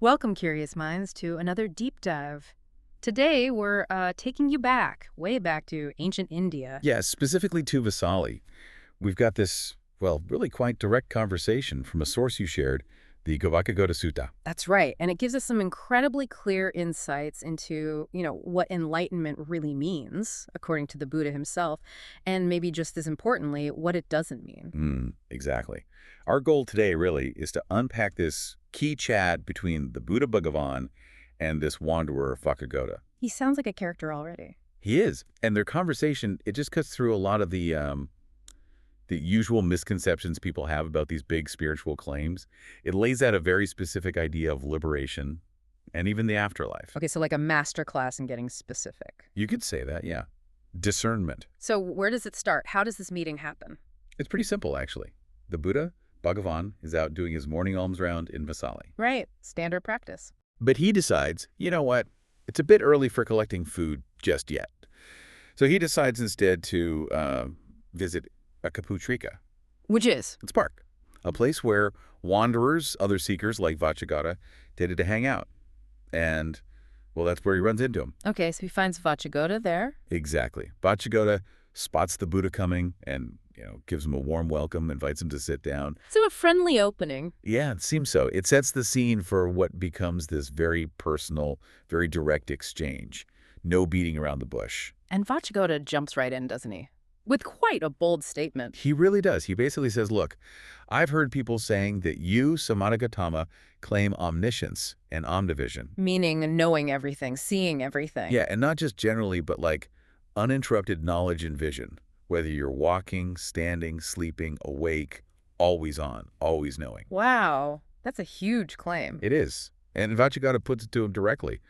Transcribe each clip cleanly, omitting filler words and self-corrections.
Welcome, curious minds, to another deep dive. Today, we're taking you back, way back to ancient India. Yes, specifically to Vasali. We've got this, well, really quite direct conversation from a source you shared, the Cūḷavacchagottasuttaṃ. That's right, and it gives us some incredibly clear insights into, what enlightenment really means, according to the Buddha himself, and maybe just as importantly, what it doesn't mean. Exactly. Our goal today, really, is to unpack this key chat between the Buddha Bhagavan and this wanderer, Vacchagotta. He sounds like a character already. He is. And their conversation, it just cuts through a lot of the usual misconceptions people have about these big spiritual claims. It lays out a very specific idea of liberation and even the afterlife. Okay, so like a master class in getting specific. You could say that, yeah. Discernment. So where does it start? How does this meeting happen? It's pretty simple, actually. The Buddha, Bhagavan, is out doing his morning alms round in Vasali. Right, standard practice. But he decides, you know what, it's a bit early for collecting food just yet. So he decides instead to visit a kaputrika. Which is? It's a park, a place where wanderers, other seekers like Vacchagotta, tended to hang out. And, well, that's where he runs into him. Okay, so he finds Vacchagotta there. Exactly. Vacchagotta spots the Buddha coming and, gives him a warm welcome, invites him to sit down. So a friendly opening. Yeah, it seems so. It sets the scene for what becomes this very personal, very direct exchange. No beating around the bush. And Vacchagotta jumps right in, doesn't he? With quite a bold statement. He really does. He basically says, look, I've heard people saying that you, Sammana Gautama, claim omniscience and omnivision. Meaning knowing everything, seeing everything. Yeah, and not just generally, but like uninterrupted knowledge and vision. Whether you're walking, standing, sleeping, awake, always on, always knowing. Wow, that's a huge claim. It is. And Vacchagotta puts it to him directly.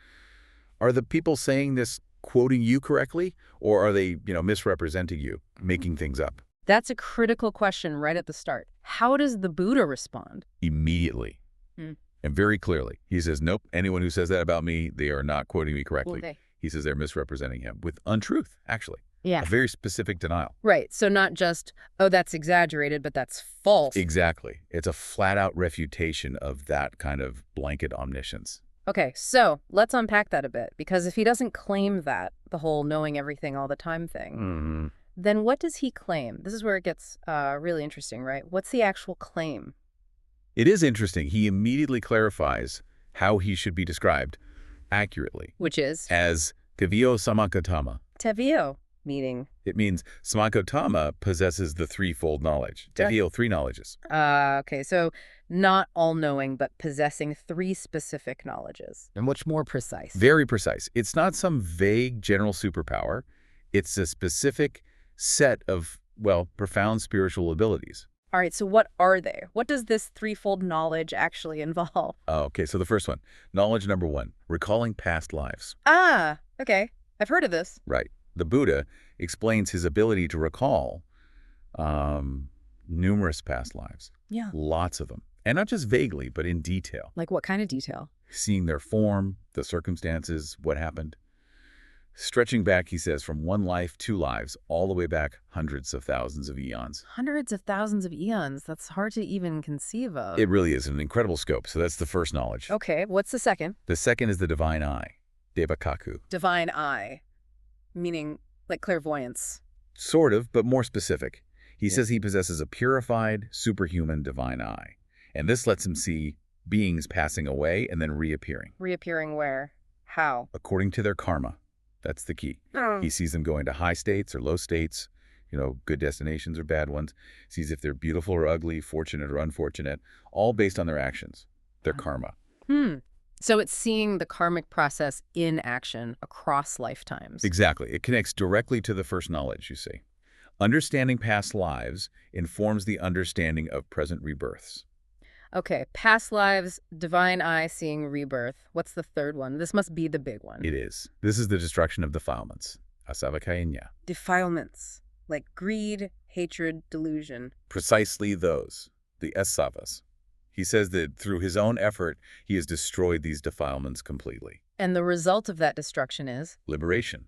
Are the people saying this quoting you correctly, or are they, misrepresenting you, making things up? That's a critical question right at the start. How does the Buddha respond? Immediately. And very clearly. He says, nope, anyone who says that about me, they are not quoting me correctly. Okay. He says they're misrepresenting him with untruth, actually. Yeah. A very specific denial. Right. So not just, oh, that's exaggerated, but that's false. Exactly. It's a flat-out refutation of that kind of blanket omniscience. Okay, so let's unpack that a bit, because if he doesn't claim that, the whole knowing everything all the time thing, then what does he claim? This is where it gets really interesting, right? What's the actual claim? It is interesting. He immediately clarifies how he should be described accurately. Which is? As Tevio Sammagautama. Tevio, meaning? It means Sammagautama possesses the threefold knowledge. Tevio, three knowledges. Okay, so not all-knowing, but possessing three specific knowledges. And much more precise. Very precise. It's not some vague general superpower. It's a specific set of, well, profound spiritual abilities. All right, so what are they? What does this threefold knowledge actually involve? Okay, so the first one, knowledge number one, recalling past lives. Ah, okay. I've heard of this. Right. The Buddha explains his ability to recall numerous past lives. Yeah. Lots of them. And not just vaguely, but in detail. Like what kind of detail? Seeing their form, the circumstances, what happened. Stretching back, he says, from one life, two lives, all the way back hundreds of thousands of eons. Hundreds of thousands of eons. That's hard to even conceive of. It really is an incredible scope. So that's the first knowledge. Okay, what's the second? The second is the divine eye, devakaku. Divine eye, meaning like clairvoyance. Sort of, but more specific. He says he possesses a purified, superhuman divine eye. And this lets him see beings passing away and then reappearing. Reappearing where? How? According to their karma. That's the key. He sees them going to high states or low states, good destinations or bad ones. Sees if they're beautiful or ugly, fortunate or unfortunate, all based on their actions, their karma. So it's seeing the karmic process in action across lifetimes. Exactly. It connects directly to the first knowledge, you see. Understanding past lives informs the understanding of present rebirths. Okay, past lives, divine eye, seeing rebirth. What's the third one? This must be the big one. It is. This is the destruction of defilements. Asavakayanya. Defilements, like greed, hatred, delusion. Precisely those, the asavas. He says that through his own effort, he has destroyed these defilements completely. And the result of that destruction is? Liberation.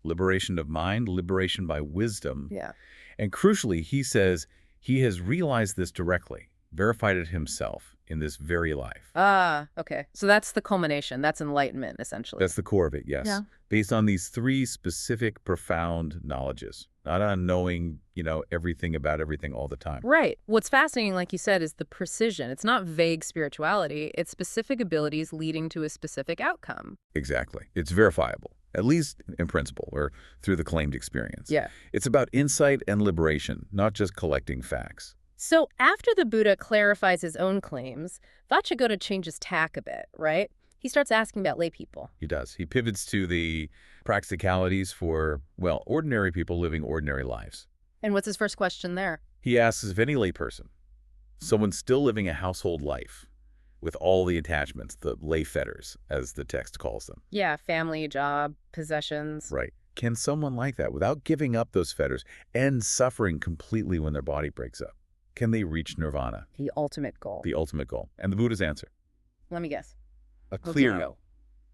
Liberation of mind, liberation by wisdom. Yeah. And crucially, he says he has realized this directly, verified it himself in this very life. Ah, okay. So that's the culmination. That's enlightenment, essentially. That's the core of it, yes. Yeah. Based on these three specific, profound knowledges, not on knowing, everything about everything all the time. Right. What's fascinating, like you said, is the precision. It's not vague spirituality. It's specific abilities leading to a specific outcome. Exactly. It's verifiable, at least in principle or through the claimed experience. Yeah. It's about insight and liberation, not just collecting facts. So after the Buddha clarifies his own claims, Vacchagotta changes tack a bit, right? He starts asking about lay people. He does. He pivots to the practicalities for, ordinary people living ordinary lives. And what's his first question there? He asks if any layperson, someone still living a household life with all the attachments, the lay fetters, as the text calls them. Yeah, family, job, possessions. Right. Can someone like that, without giving up those fetters, end suffering completely when their body breaks up? Can they reach nirvana? The ultimate goal. The ultimate goal. And the Buddha's answer? Let me guess. A clear no.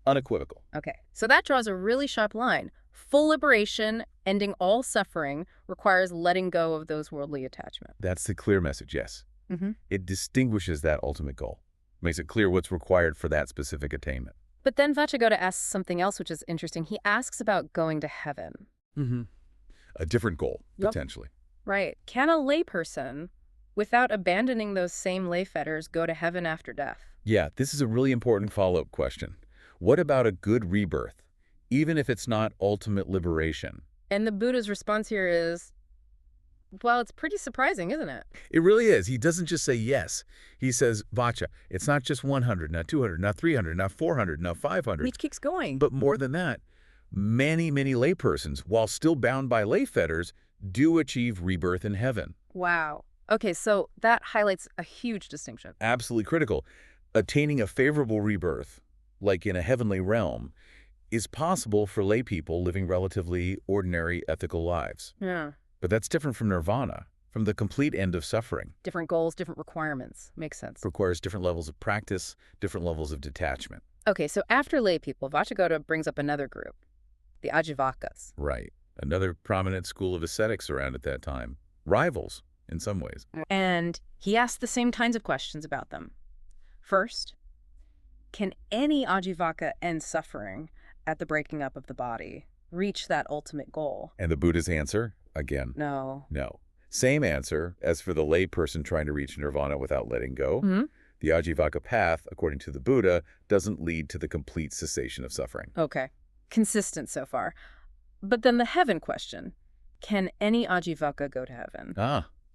Unequivocal. Okay, so that draws a really sharp line. Full liberation, ending all suffering, requires letting go of those worldly attachments. That's the clear message, yes. Mm-hmm. It distinguishes that ultimate goal. Makes it clear what's required for that specific attainment. But then Vacchagotta asks something else, which is interesting. He asks about going to heaven. Mm-hmm. A different goal, Yep. potentially. Right. Can a layperson, without abandoning those same lay fetters, go to heaven after death? Yeah, this is a really important follow-up question. What about a good rebirth, even if it's not ultimate liberation? And the Buddha's response here is, well, it's pretty surprising, isn't it? It really is. He doesn't just say yes. He says, Vaccha, it's not just 100, not 200, not 300, not 400, not 500. He keeps going. But more than that, many, many laypersons, while still bound by lay fetters, do achieve rebirth in heaven. Wow. Okay, so that highlights a huge distinction. Absolutely critical. Attaining a favorable rebirth, like in a heavenly realm, is possible for lay people living relatively ordinary ethical lives. Yeah. But that's different from nirvana, from the complete end of suffering. Different goals, different requirements. Makes sense. It requires different levels of practice, different levels of detachment. Okay, so after lay people, Vacchagotta brings up another group, the Ajivikas. Right. Another prominent school of ascetics around at that time. Rivals, in some ways. And he asks the same kinds of questions about them. First, can any Ajivaka end suffering at the breaking up of the body, reach that ultimate goal? And the Buddha's answer, again, No. no. Same answer as for the layperson trying to reach nirvana without letting go. Mm-hmm. The Ajivaka path, according to the Buddha, doesn't lead to the complete cessation of suffering. Okay. Consistent so far. But then the heaven question. Can any Ajivaka go to heaven?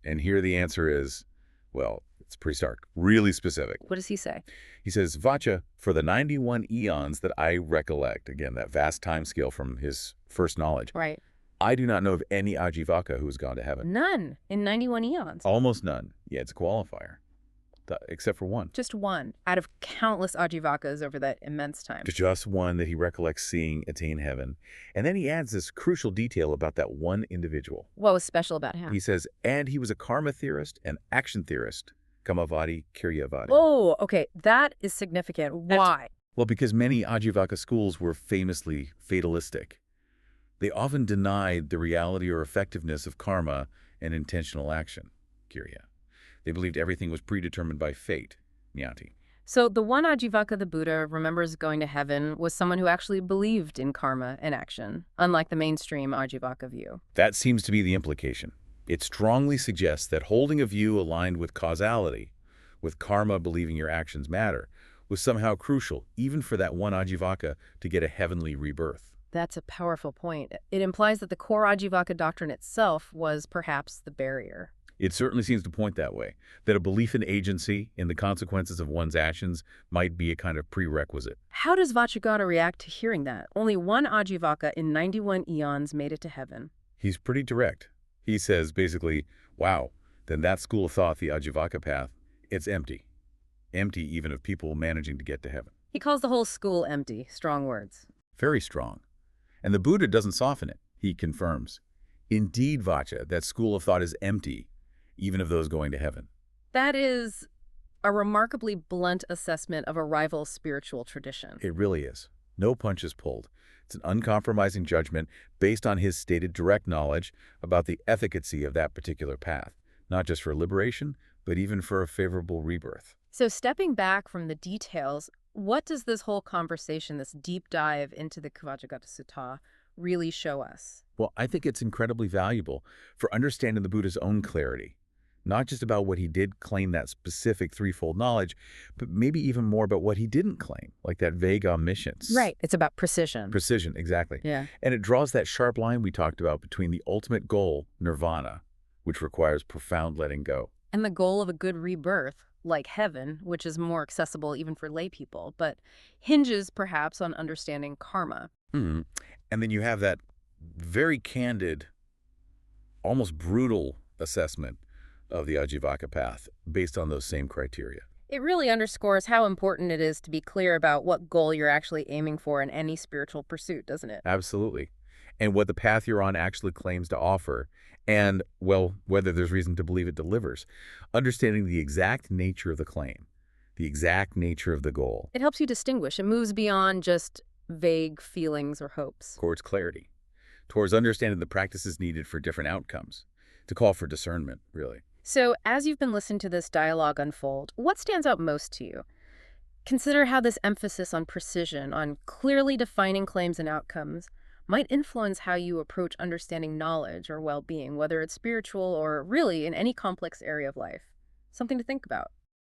And here the answer is, well, it's pretty stark, really specific. What does he say? He says, Vaccha, for the 91 eons that I recollect, again, that vast time scale from his first knowledge, Right. I do not know of any Ajivaka who has gone to heaven. None in 91 eons. Almost none. Yeah, it's a qualifier. Except for one. Just one out of countless Ajivakas over that immense time. Just one that he recollects seeing attain heaven. And then he adds this crucial detail about that one individual. What was special about him? He says, and he was a karma theorist and action theorist. Kamavadi, Cūḷavacchagottasuttaṃ. Oh, okay. That is significant. Why? Well, because many Ajivaka schools were famously fatalistic. They often denied the reality or effectiveness of karma and intentional action, Kirya. They believed everything was predetermined by fate, Nyanti. So the one Ajivaka the Buddha remembers going to heaven was someone who actually believed in karma and action, unlike the mainstream Ajivaka view. That seems to be the implication. It strongly suggests that holding a view aligned with causality, with karma believing your actions matter, was somehow crucial, even for that one Ajivaka to get a heavenly rebirth. That's a powerful point. It implies that the core Ajivaka doctrine itself was perhaps the barrier. It certainly seems to point that way, that a belief in agency, in the consequences of one's actions, might be a kind of prerequisite. How does Vacchagotta react to hearing that? Only one Ajivaka in 91 eons made it to heaven. He's pretty direct. He says, basically, wow, then that school of thought, the Ajivaka path, it's empty. Empty even of people managing to get to heaven. He calls the whole school empty. Strong words. Very strong. And the Buddha doesn't soften it. He confirms. Indeed, Vaccha, that school of thought is empty, even of those going to heaven. That is a remarkably blunt assessment of a rival spiritual tradition. It really is. No punches pulled. It's an uncompromising judgment based on his stated direct knowledge about the efficacy of that particular path, not just for liberation, but even for a favorable rebirth. So stepping back from the details, what does this whole conversation, this deep dive into the Cūḷavacchagottasuttaṃ, really show us? Well, I think it's incredibly valuable for understanding the Buddha's own clarity. Not just about what he did claim, that specific threefold knowledge, but maybe even more about what he didn't claim, like that vague omniscience. Right. It's about precision. Precision, exactly. Yeah. And it draws that sharp line we talked about between the ultimate goal, nirvana, which requires profound letting go. And the goal of a good rebirth, like heaven, which is more accessible even for lay people, but hinges perhaps on understanding karma. Mm. And then you have that very candid, almost brutal assessment of the Ajivika path based on those same criteria. It really underscores how important it is to be clear about what goal you're actually aiming for in any spiritual pursuit, doesn't it? Absolutely. And what the path you're on actually claims to offer, and, well, whether there's reason to believe it delivers. Understanding the exact nature of the claim, the exact nature of the goal. It helps you distinguish. It moves beyond just vague feelings or hopes. Towards clarity, towards understanding the practices needed for different outcomes, to call for discernment, really. So, as you've been listening to this dialogue unfold, what stands out most to you? Consider how this emphasis on precision, on clearly defining claims and outcomes, might influence how you approach understanding knowledge or well-being, whether it's spiritual or really in any complex area of life. Something to think about.